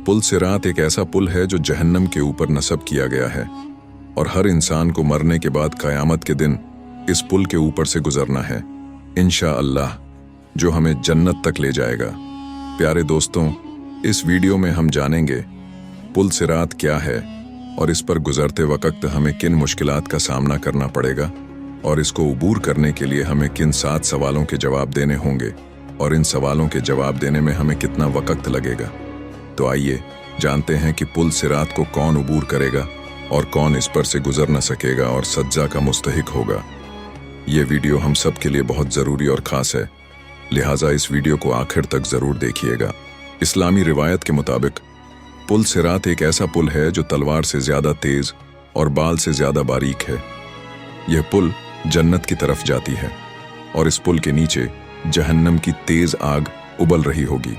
पुल सिरात एक ऐसा पुल है जो जहन्नम के ऊपर नस्ब किया गया है और हर इंसान को मरने के बाद क़यामत के दिन इस पुल के ऊपर से गुजरना है इंशाअल्लाह, जो हमें जन्नत तक ले जाएगा। प्यारे दोस्तों, इस वीडियो में हम जानेंगे पुल सिरात क्या है और इस पर गुजरते वक्त हमें किन मुश्किलात का सामना करना पड़ेगा और इसको अबूर करने के लिए हमें किन 7 सवालों के जवाब देने होंगे और इन सवालों के जवाब देने में हमें कितना वक्त लगेगा। तो आइए जानते हैं कि पुल सिरात को कौन अबूर करेगा और कौन इस पर से गुजर न सकेगा और सज्जा का मुस्तहिक होगा। ये वीडियो हम सब के लिए बहुत ज़रूरी और ख़ास है, लिहाजा इस वीडियो को आखिर तक ज़रूर देखिएगा। इस्लामी रिवायत के मुताबिक पुल सिरात एक ऐसा पुल है जो तलवार से ज़्यादा तेज़ और बाल से ज़्यादा बारीक है। यह पुल जन्नत की तरफ जाती है और इस पुल के नीचे जहन्नम की तेज़ आग उबल रही होगी।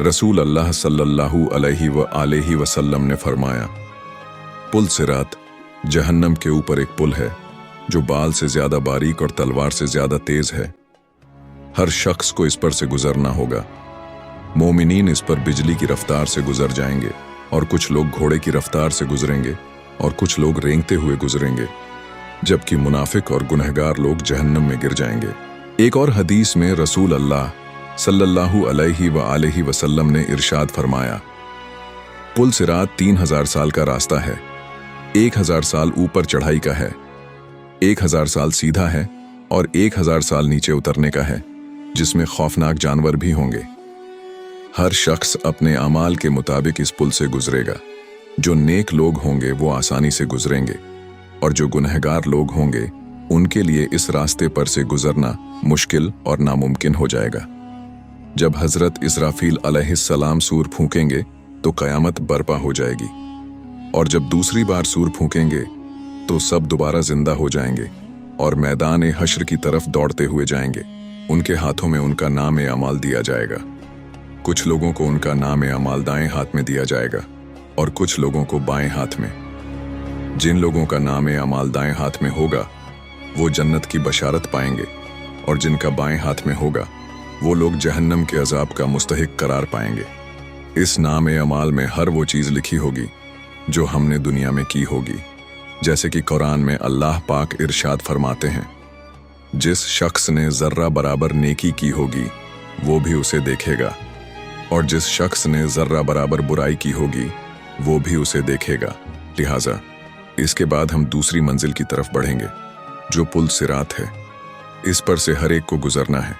रसूल अल्लाह सल्लल्लाहु अलैहि वसल्लम ने फरमाया, पुल सिरात जहन्नम के ऊपर एक पुल है जो बाल से ज़्यादा बारीक और तलवार से ज़्यादा तेज़ है। हर शख्स को इस पर से गुजरना होगा। मोमिनीन इस पर बिजली की रफ्तार से गुजर जाएंगे और कुछ लोग घोड़े की रफ्तार से गुजरेंगे और कुछ लोग रेंगते हुए गुजरेंगे, जबकि मुनाफिक और गुनहगार लोग जहन्नम में गिर जाएंगे। एक और हदीस में रसूल अल्लाह सल्लल्लाहु अलैहि वसल्लम ने इरशाद फरमाया, पुल सिरात 3000 साल का रास्ता है, 1000 साल ऊपर चढ़ाई का है, 1000 साल सीधा है और 1000 साल नीचे उतरने का है, जिसमें खौफनाक जानवर भी होंगे। हर शख्स अपने अमाल के मुताबिक इस पुल से गुजरेगा। जो नेक लोग होंगे वो आसानी से गुजरेंगे और जो गुनहगार लोग होंगे उनके लिए इस रास्ते पर से गुजरना मुश्किल और नामुमकिन हो जाएगा। जब हजरत इसराफील अलैहिस्सलाम सूर फूंकेंगे तो क़यामत बर्पा हो जाएगी और जब दूसरी बार सूर फूंकेंगे तो सब दोबारा जिंदा हो जाएंगे और मैदान हश्र की तरफ दौड़ते हुए जाएंगे। उनके हाथों में उनका नाम अमाल दिया जाएगा। कुछ लोगों को उनका नाम अमाल दाएं हाथ में दिया जाएगा और कुछ लोगों को बाएं हाथ में। जिन लोगों का नाम अमाल दाएं हाथ में होगा वो जन्नत की बशारत पाएंगे और जिनका बाएं हाथ में होगा वो लोग जहन्नम के अजाब का मुस्तहिक करार पाएंगे। इस नाम अमाल में हर वो चीज़ लिखी होगी जो हमने दुनिया में की होगी, जैसे कि कुरान में अल्लाह पाक इरशाद फरमाते हैं, जिस शख्स ने ज़र्रा बराबर नेकी की होगी वो भी उसे देखेगा और जिस शख्स ने ज़र्रा बराबर बुराई की होगी वो भी उसे देखेगा। लिहाजा इसके बाद हम दूसरी मंजिल की तरफ बढ़ेंगे जो पुल सिरात है। इस पर से हर एक को गुजरना है।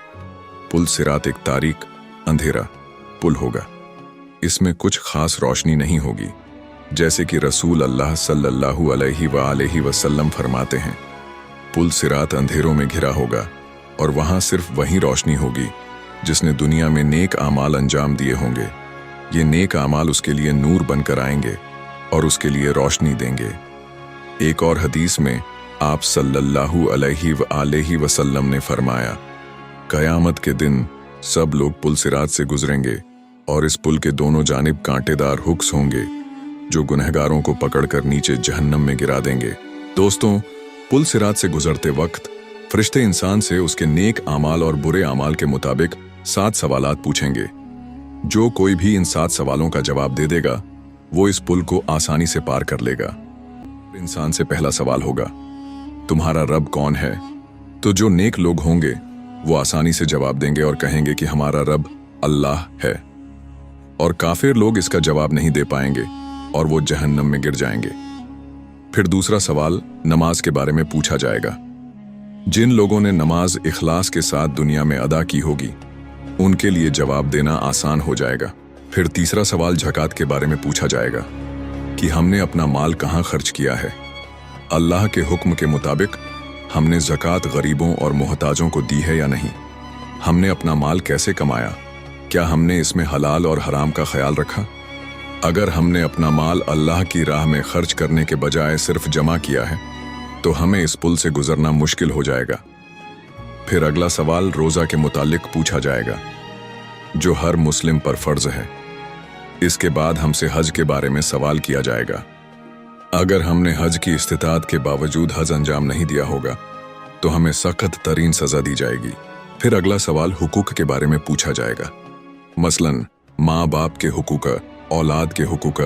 पुल सिरात एक तारीक अंधेरा पुल होगा। इसमें कुछ खास रोशनी नहीं होगी, जैसे कि रसूल अल्लाह सल्लल्लाहु अलैहि वसल्लम फरमाते हैं, पुल सिरात अंधेरों में घिरा होगा और वहाँ सिर्फ वही रोशनी होगी जिसने दुनिया में नेक आमाल अंजाम दिए होंगे। ये नेक आमाल उसके लिए नूर बनकर आएंगे और उसके लिए रोशनी देंगे। एक और हदीस में आप सल्लल्लाहु अलैहि वसल्लम ने फरमाया, क़यामत के दिन सब लोग पुल सिरात से गुजरेंगे और इस पुल के दोनों जानिब कांटेदार हुक्स होंगे जो गुनहगारों को पकड़कर नीचे जहन्नम में गिरा देंगे। दोस्तों, पुल सिरात से गुजरते वक्त फरिश्ते इंसान से उसके नेक आमाल और बुरे आमाल के मुताबिक 7 सवालात पूछेंगे। जो कोई भी इन 7 सवालों का जवाब दे देगा वो इस पुल को आसानी से पार कर लेगा। इंसान से पहला सवाल होगा, तुम्हारा रब कौन है? तो जो नेक लोग होंगे वो आसानी से जवाब देंगे और कहेंगे कि हमारा रब अल्लाह है, और काफिर लोग इसका जवाब नहीं दे पाएंगे और वो जहन्नम में गिर जाएंगे। फिर दूसरा सवाल नमाज के बारे में पूछा जाएगा। जिन लोगों ने नमाज इखलास के साथ दुनिया में अदा की होगी उनके लिए जवाब देना आसान हो जाएगा। फिर तीसरा सवाल ज़कात के बारे में पूछा जाएगा कि हमने अपना माल कहाँ खर्च किया है। अल्लाह के हुक्म के मुताबिक हमने ज़कात गरीबों और मोहताजों को दी है या नहीं। हमने अपना माल कैसे कमाया? क्या हमने इसमें हलाल और हराम का ख्याल रखा? अगर हमने अपना माल अल्लाह की राह में खर्च करने के बजाय सिर्फ जमा किया है तो हमें इस पुल से गुजरना मुश्किल हो जाएगा। फिर अगला सवाल रोज़ा के मुतालिक पूछा जाएगा जो हर मुस्लिम पर फ़र्ज है। इसके बाद हमसे हज के बारे में सवाल किया जाएगा। अगर हमने हज की इस्तिताअत के बावजूद हज अंजाम नहीं दिया होगा तो हमें सख्त तरीन सज़ा दी जाएगी। फिर अगला सवाल हुकूक के बारे में पूछा जाएगा, मसलन माँ बाप के हुकूक, औलाद के हुकूक,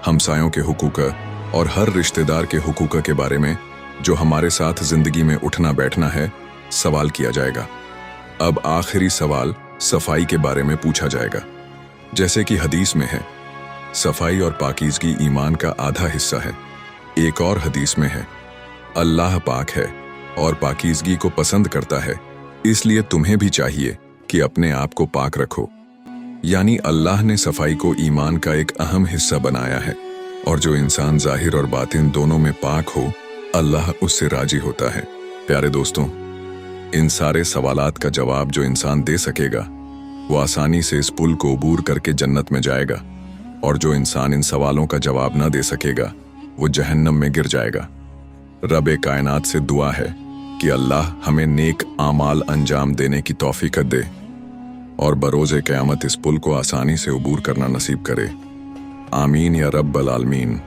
हमसायों के हुकूक और हर रिश्तेदार के हुकूक के बारे में जो हमारे साथ जिंदगी में उठना बैठना है सवाल किया जाएगा। अब आखिरी सवाल सफाई के बारे में पूछा जाएगा। जैसे कि हदीस में है, सफाई और पाकीज़गी ईमान का आधा हिस्सा है। एक और हदीस में है, अल्लाह पाक है और पाकीज़गी को पसंद करता है, इसलिए तुम्हें भी चाहिए कि अपने आप को पाक रखो। यानी अल्लाह ने सफाई को ईमान का एक अहम हिस्सा बनाया है, और जो इंसान जाहिर और बातिन दोनों में पाक हो, अल्लाह उससे राजी होता है। प्यारे दोस्तों, इन सारे सवालात का जवाब जो इंसान दे सकेगा वो आसानी से इस पुल को अबूर करके जन्नत में जाएगा, और जो इंसान इन सवालों का जवाब न दे सकेगा वो जहन्नम में गिर जाएगा। रब कायनात से दुआ है कि अल्लाह हमें नेक आमाल अंजाम देने की तौफीक दे और बरोज़े क़यामत इस पुल को आसानी से अबूर करना नसीब करे। आमीन या रब्बल आलमीन।